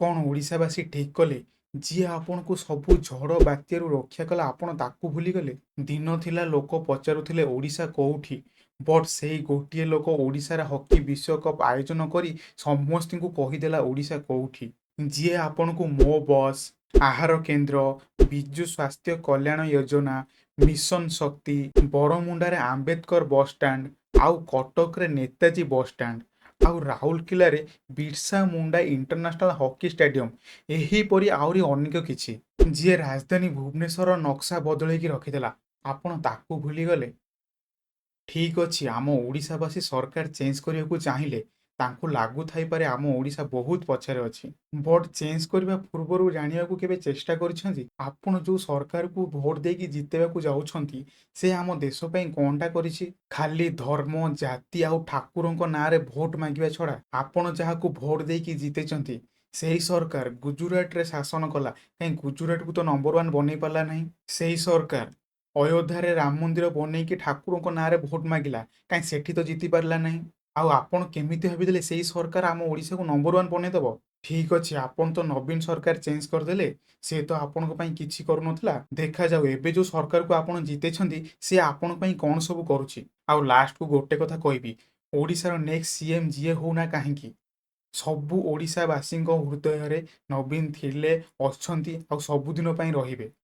କ'ଣ ଓଡ଼ିଶାବାସୀ ଠିକ୍ କଲେ? ଯିଏ ଆପଣଙ୍କୁ ସବୁ ଝଡ଼ ବାତ୍ୟାରୁ ରକ୍ଷା କଲା ଆପଣ ତାକୁ ଭୁଲିଗଲେ? ଦିନ ଥିଲା ଲୋକ ପଚାରୁଥିଲେ ଓଡ଼ିଶା କୋଉଠି? ବଟ୍ ସେଇ ଗୋଟିଏ ଲୋକ ଓଡ଼ିଶାର ହକି ବିଶ୍ୱକପ୍ ଆୟୋଜନ କରି ସମସ୍ତଙ୍କୁ କହିଦେଲା ଓଡ଼ିଶା କୋଉଠି। ଯିଏ ଆପଣଙ୍କୁ ମୋ ବସ୍, ଆହାର କେନ୍ଦ୍ର, ବିଜୁ ସ୍ୱାସ୍ଥ୍ୟ କଲ୍ୟାଣ ଯୋଜନା, ମିଶନ ଶକ୍ତି, ବରମୁଣ୍ଡାରେ ଆମ୍ବେଦକର ବସଷ୍ଟାଣ୍ଡ, ଆଉ କଟକରେ ନେତାଜୀ ବସଷ୍ଟାଣ୍ଡ, ଆଉ ରାଉରକେଲାରେ Birsa Munda international hockey stadium, ଏହିପରି ଆହୁରି ଅନେକ କିଛି। ଯିଏ ରାଜଧାନୀ ଭୁବନେଶ୍ୱରର ନକ୍ସା ବଦଳେଇକି ରଖିଥିଲା, ଆପଣ ତାକୁ ଭୁଲିଗଲେ? ଠିକ୍ ଅଛି, ଆମ ଓଡ଼ିଶାବାସୀ ସରକାର ଚେଞ୍ଜ କରିବାକୁ ଚାହିଁଲେ ତାଙ୍କୁ ଲାଗୁଥାଇପାରେ ଆମ ଓଡ଼ିଶା ବହୁତ ପଛରେ ଅଛି। ବଟ୍ ଚେଞ୍ଜ କରିବା ପୂର୍ବରୁ ଜାଣିବାକୁ କେବେ ଚେଷ୍ଟା କରିଛନ୍ତି ଆପଣ ଯେଉଁ ସରକାରକୁ ଭୋଟ ଦେଇକି ଜିତେଇବାକୁ ଯାଉଛନ୍ତି ସେ ଆମ ଦେଶ ପାଇଁ କ'ଣଟା କରିଛି? ଖାଲି ଧର୍ମ, ଜାତି ଆଉ ଠାକୁରଙ୍କ ନାଁରେ ଭୋଟ ମାଗିବା ଛଡ଼ା। ଆପଣ ଯାହାକୁ ଭୋଟ ଦେଇକି ଜିତେଇଛନ୍ତି ସେହି ସରକାର ଗୁଜୁରାଟରେ ଶାସନ କଲା, କାହିଁ ଗୁଜୁରାଟକୁ ତ ନମ୍ବର 1 ବନେଇ ପାରିଲା ନାହିଁ। ସେହି ସରକାର ଅଯୋଧ୍ୟାରେ ରାମ ମନ୍ଦିର ବନେଇକି ଠାକୁରଙ୍କ ନାଁରେ ଭୋଟ ମାଗିଲା, କାହିଁ ସେଠି ତ ଜିତି ପାରିଲା ନାହିଁ। ଆଉ ଆପଣ କେମିତି ଭାବିଦେଲେ ସେଇ ସରକାର ଆମ ଓଡ଼ିଶାକୁ ନମ୍ବର 1 ବନେଇଦେବ? ଠିକ୍ ଅଛି, ଆପଣ ତ ନବୀନ ସରକାର ଚେଞ୍ଜ କରିଦେଲେ, ସେ ତ ଆପଣଙ୍କ ପାଇଁ କିଛି କରୁନଥିଲା। ଦେଖାଯାଉ ଏବେ ଯେଉଁ ସରକାରକୁ ଆପଣ ଜିତେଇଛନ୍ତି ସେ ଆପଣଙ୍କ ପାଇଁ କ'ଣ ସବୁ କରୁଛି। ଆଉ ଲାଷ୍ଟକୁ ଗୋଟେ କଥା କହିବି, ଓଡ଼ିଶାର ନେକ୍ସଟ ସିଏମ୍ ଯିଏ ହଉନା କାହିଁକି, ସବୁ ଓଡ଼ିଶାବାସୀଙ୍କ ହୃଦୟରେ ନବୀନ ଥିଲେ, ଅଛନ୍ତି ଆଉ ସବୁଦିନ ପାଇଁ ରହିବେ।